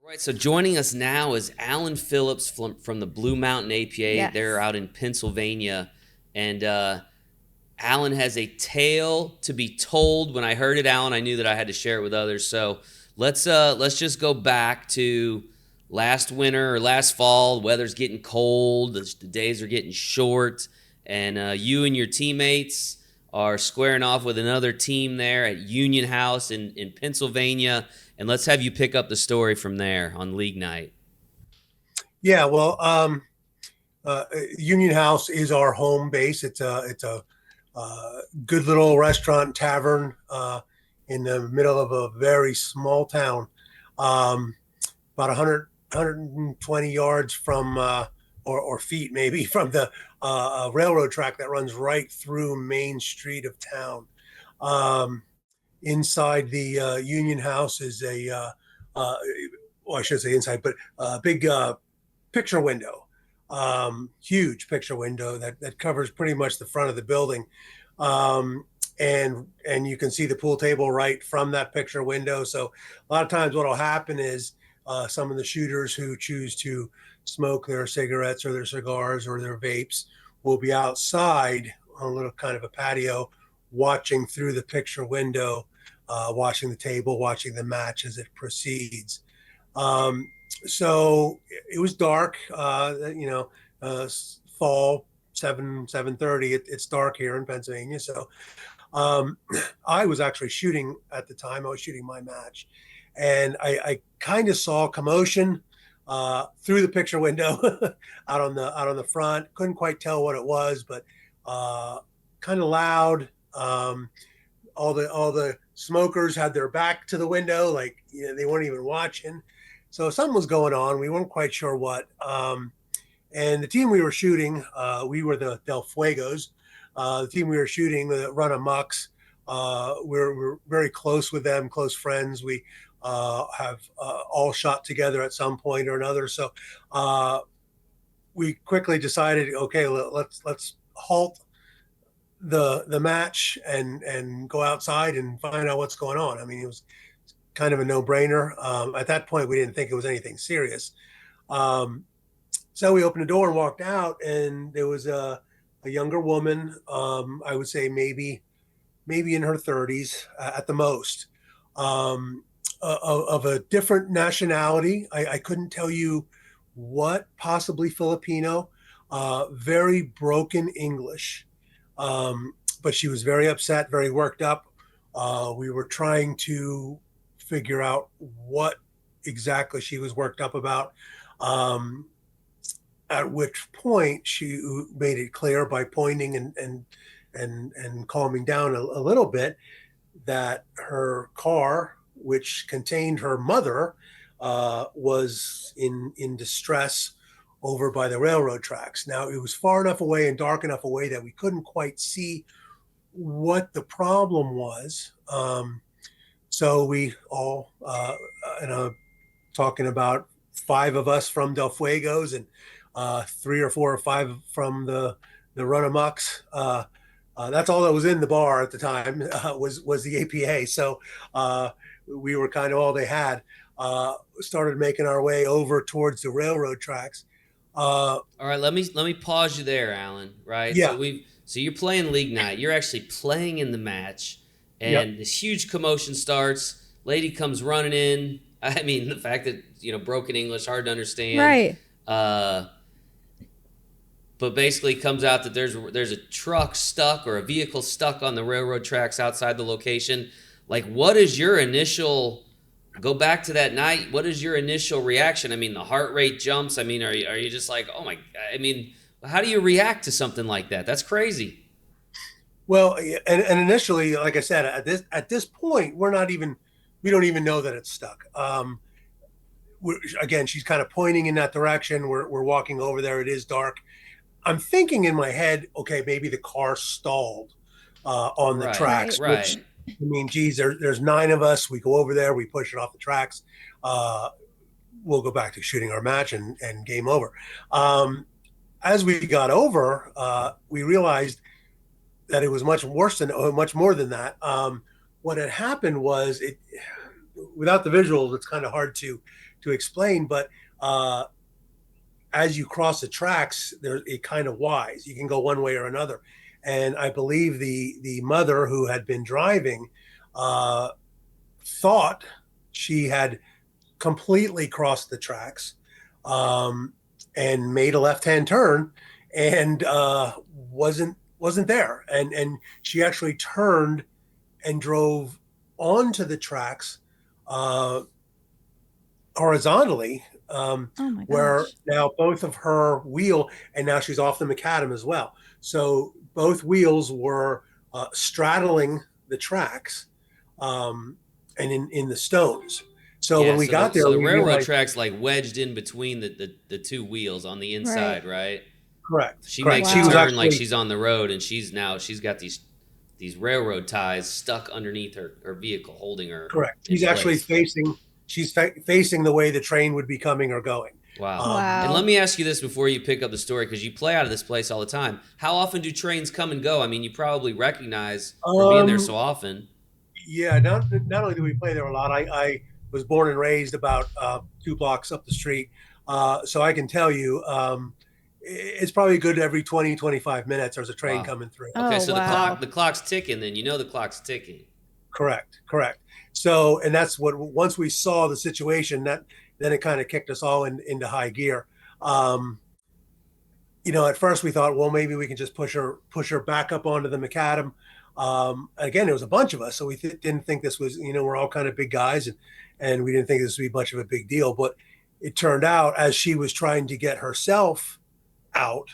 Right. So joining us now is Allen Phillips from the Blue Mountain APA. They're Yes. out in Pennsylvania. And Allen has a tale to be told. When I heard it, Allen, I knew that I had to share it with others. So let's just go back to last winter or last fall. The weather's getting cold, the days are getting short, and you and your teammates are squaring off with another team there at Union House in Pennsylvania. And let's have you pick up the story from there on league night. Yeah, well, uh, Union House is our home base. It's a good little restaurant and tavern in the middle of a very small town, about 120 yards from or feet maybe from the railroad track that runs right through Main Street of town. Um, Inside the Union House is uh, well, I should say inside, but a big picture window, huge picture window that covers pretty much the front of the building, um, and you can see the pool table right from that picture window. So a lot of times, what will happen is some of the shooters who choose to smoke their cigarettes or their cigars or their vapes will be outside on a little kind of a patio, watching through the picture window, watching the table, watching the match as it proceeds. Um, so it was dark, fall 7:30. It's dark here in Pennsylvania. So um, I was actually shooting at the time. I was shooting my match, and I kind of saw commotion through the picture window out on the front. Couldn't quite tell what it was, but kind of loud. All the smokers had their back to the window, like they weren't even watching. So something was going on. We weren't quite sure what. And the team we were shooting, we were the Del Fuegos. The team we were shooting, the Run Amucks, we're very close with them, close friends. We have all shot together at some point or another. So we quickly decided, okay, let's halt the match and go outside and find out what's going on. I mean, it was kind of a no brainer. At that point, we didn't think it was anything serious. Um, so we opened the door and walked out, and there was a younger woman. I would say maybe in her 30s at the most, of a different nationality. I couldn't tell you what, possibly Filipino, very broken English. But she was very upset, very worked up. We were trying to figure out what exactly she was worked up about. Um, at which point she made it clear by pointing and calming down a little bit that her car, which contained her mother, was in distress over by the railroad tracks. Now it was far enough away and dark enough away that we couldn't quite see what the problem was. So we all, talking about five of us from Del Fuegos and three or four or five from the Run Amucks. That's all that was in the bar at the time, was the APA. So we were kind of all they had. Started making our way over towards the railroad tracks. All right, let me pause you there, Allen. Right, Yeah. so you're playing league night. You're actually playing in the match, Yep. and this huge commotion starts. Lady comes running in. I mean, the fact that broken English, hard to understand. Right. Uh, but basically comes out that there's a truck stuck or a vehicle stuck on the railroad tracks outside the location. Like, what is your initial go back to that night? What is your initial reaction? I mean, the heart rate jumps. I mean, are you just like, oh my? I mean, how do you react to something like that? That's crazy. Well, and initially, like I said, at this point, we don't even know that it's stuck. Again, she's kind of pointing in that direction. We're walking over there. It is dark. I'm thinking in my head, okay, maybe the car stalled on the Right, tracks, Right. which, right. I mean, geez, there's nine of us. We go over there, we push it off the tracks. Uh, we'll go back to shooting our match and game over. Um, as we got over, we realized that it was much worse than much more than that. What had happened was without the visuals, it's kind of hard to explain. But as you cross the tracks, there it kind of wise. You can go one way or another. And I believe the mother who had been driving uh, thought she had completely crossed the tracks, um, and made a left hand turn, and wasn't there. And she actually turned and drove onto the tracks, uh, horizontally, Oh my where gosh. now both of her wheel, and now she's off the macadam as well. So both wheels were straddling the tracks, um, and in the stones. So Yeah, when we so the got there, so the we railroad realized, tracks like wedged in between the two wheels on the Right. inside, right? correct, She correct. makes a She was Wow. turn like actually she's on the road, and she's got these railroad ties stuck underneath her vehicle, holding her correct. in She's actually place. facing the way the train would be coming or going. Wow. And let Wow. me ask you this before you pick up the story, because you play out of this place all the time. How often do trains come and go? I mean, you probably recognize from being there Um, so often. yeah, not only do we play there a lot, I was born and raised about 2 blocks up the street. So I can tell you, it's probably good every 20, 25 minutes there's a train Wow. coming through. Okay, Oh, so the wow. clock's ticking. Then you know the clock's ticking. Correct, correct. So, and that's what, once we saw the situation, that then it kind of kicked us all into high gear. Um, at first we thought, well, maybe we can just push her back up onto the macadam. Again, it was a bunch of us, so we didn't think this was, we're all kind of big guys, and we didn't think this would be much of a big deal. But it turned out, as she was trying to get herself out,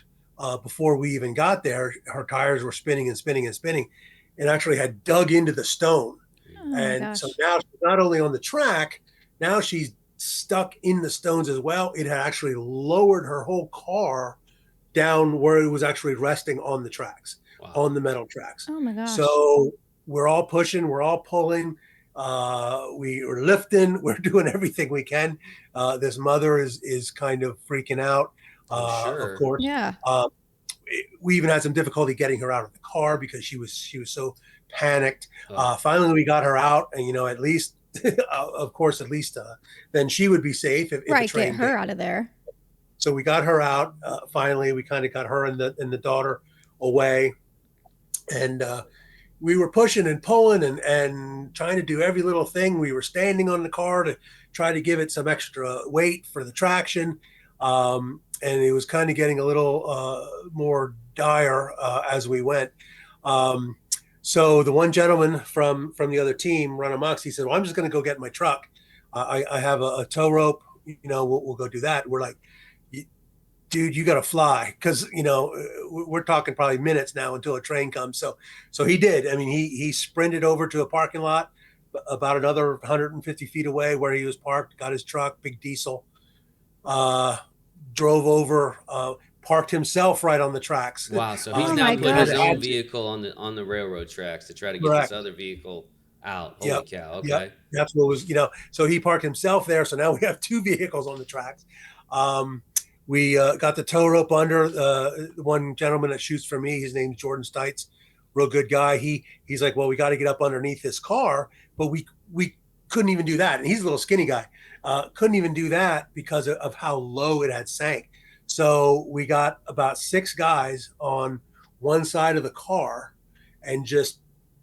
before we even got there, her tires were spinning and spinning and spinning, and actually had dug into the stone. Oh my And so gosh. now she's not only on the track, now she's stuck in the stones as well. It had actually lowered her whole car down where it was actually resting on the tracks, Wow. on the metal tracks. Oh my gosh. So we're all pushing, we're all pulling, we are lifting, we're doing everything we can. This mother is kind of freaking out, I'm of sure. course. Yeah. Uh, we even had some difficulty getting her out of the car because she was so panicked. Oh, Finally, we got her out, and at least, of course, at least then she would be safe if a Right. Get train came. her out of there. So we got her out. Finally, we kind of got her and the daughter away, and we were pushing and pulling and trying to do every little thing. We were standing on the car to try to give it some extra weight for the traction, and it was kind of getting a little more dire as we went. Um, so the one gentleman from the other team, Ron Amox, he said, "Well, I'm just going to go get my truck. I have a tow rope. We'll go do that." We're like, dude, you got to fly, because we're talking probably minutes now until a train comes. So he did. I mean, he sprinted over to a parking lot about another 150 feet away where he was parked, got his truck, big diesel, uh, drove over, parked himself right on the tracks. wow. So he's Oh now my putting Had his gosh. own had to. vehicle on the railroad tracks to try to get this Correct. other vehicle out. Holy Yep. cow. Yep. Okay. That's what was, so he parked himself there. So now we have two vehicles on the tracks. Um, we got the tow rope under, the one gentleman that shoots for me. His name's Jordan Stites, real good guy. He's like, well, we got to get up underneath this car, but we couldn't even do that. And he's a little skinny guy. Couldn't even do that because of how low it had sank. So we got about six guys on one side of the car and just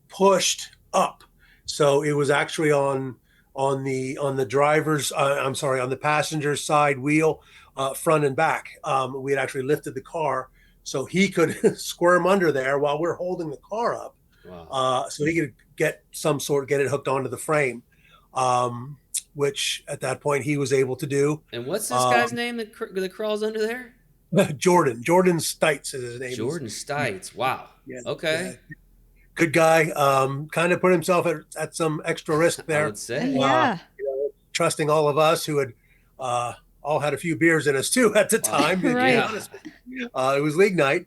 pushed up. So it was actually on the driver's, I'm sorry, on the passenger's side wheel, front and back. We had actually lifted the car so he could squirm under there while we're holding the car up, Wow. so he could get it hooked onto the frame, um, which at that point he was able to do. And what's this Um, guy's name that crawls under there? Jordan Stites is his name. Jordan Stites. Wow. Yeah, Okay. yeah, good guy. Kind of put himself at some extra risk I there, would say. Yeah. trusting all of us who had uh, all had a few beers in us too at the Wow. time. To be Right. Yeah. honest, it was league night,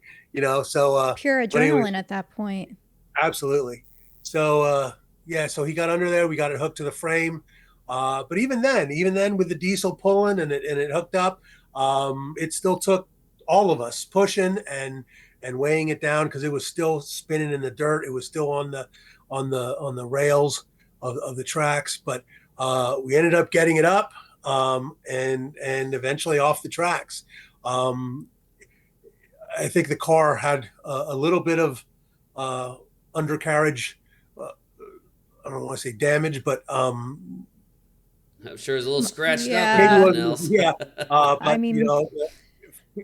So, Pure but anyway, adrenaline at that point. absolutely. So, yeah, so he got under there. We got it hooked to the frame. But even then, with the diesel pulling and it hooked up, it still took all of us pushing and weighing it down, because it was still spinning in the dirt. It was still on the rails of the tracks. But We ended up getting it up, and eventually off the tracks. Um, I think the car had a little bit of undercarriage. Uh, I don't want to say damage, but I'm sure it's a little scratched up, if maybe Yeah. nothing wasn't. else. Yeah, I but mean,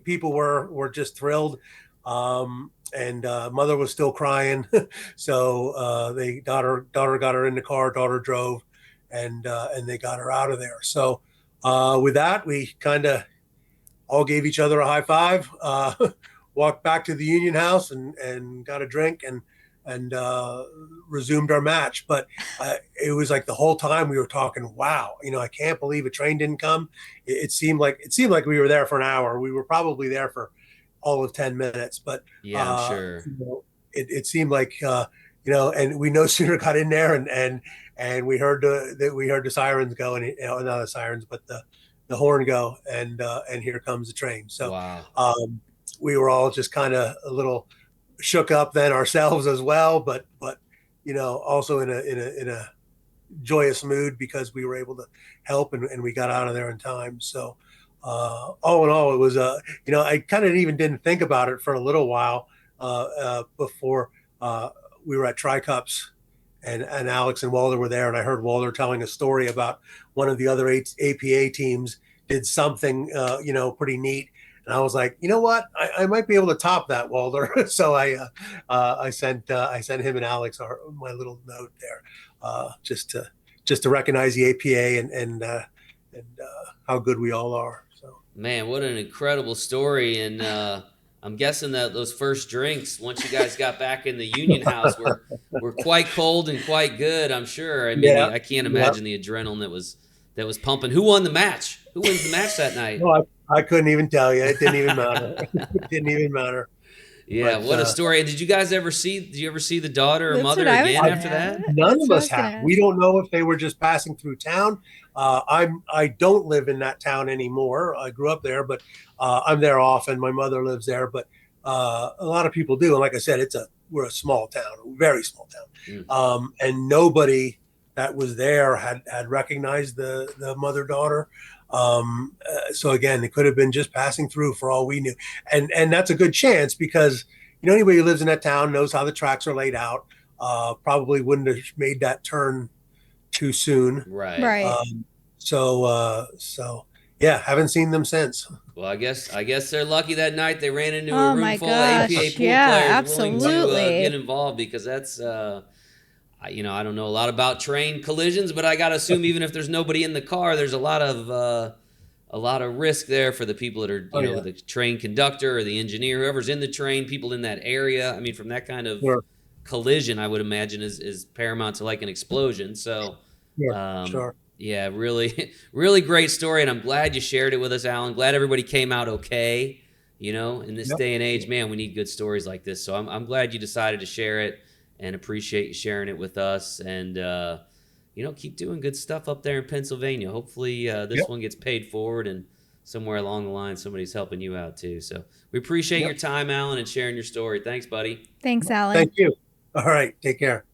people were just thrilled, and mother was still crying. So they daughter got her in the car. Daughter drove, and they got her out of there. So with that, we kind of all gave each other a high five, walked back to the Union House and got a drink and resumed our match. But it was like the whole time we were talking, wow, I can't believe a train didn't come. It seemed like we were there for an hour. We were probably there for all of 10 minutes, but Yeah, I'm sure. it seemed like and we no sooner got in there and we heard the sirens go, and not the sirens, but the horn go, and here comes the train. So Wow. we were all just kind of a little shook up then ourselves as well, but also in a joyous mood because we were able to help, and we got out of there in time. So all in all, it was I kind of even didn't think about it for a little while before we were at Tri-Cups, and Alex and Walter were there, and I heard Walter telling a story about one of the other APA teams did something pretty neat, and I was like, you know what, I might be able to top that, Walter. So I sent him and Alex my little note there, just to recognize the APA and how good we all are. So Man, what an incredible story. And I'm guessing that those first drinks, once you guys got back in the Union House, were quite cold and quite good, I'm sure. I mean, yeah, I can't yeah. imagine the adrenaline that was pumping. Who won the match? Who wins the match that night? No, I couldn't even tell you. It didn't even matter. It didn't even matter. Yeah, But what a story. And did you ever see the daughter or that's what mother I was again I, gonna after that? ask. none That's of what I us was gonna have. We ask. don't know if they were just passing through town. I don't live in that town anymore. I grew up there, but I'm there often. My mother lives there, but a lot of people do. And like I said, we're a small town, a very small town, Mm. and nobody that was there had recognized the mother daughter. So again, it could have been just passing through for all we knew, and that's a good chance because anybody who lives in that town knows how the tracks are laid out. Probably wouldn't have made that turn too soon. Right. Right. So yeah, haven't seen them since. Well, I guess they're lucky that night they ran into a Oh room my full of APA gosh. pool Yeah, players willing to get absolutely. involved, because that's I don't know a lot about train collisions, but I got to assume even if there's nobody in the car, there's a lot of risk there for the people that are, Oh yeah, the train conductor or the engineer, whoever's in the train, people in that area. I mean, from that kind of sure, collision, I would imagine is paramount to like an explosion. So, sure, um, sure. yeah, really, really great story, and I'm glad you shared it with us, Alan. Glad everybody came out okay. In this Yep. day and age, man, we need good stories like this. So I'm glad you decided to share it, and appreciate you sharing it with us. And keep doing good stuff up there in Pennsylvania. Hopefully, this Yep. one gets paid forward, and somewhere along the line, somebody's helping you out too. So we appreciate Yep. your time, Alan, and sharing your story. Thanks, buddy. Thanks, Alan. Thank you. All right. Take care.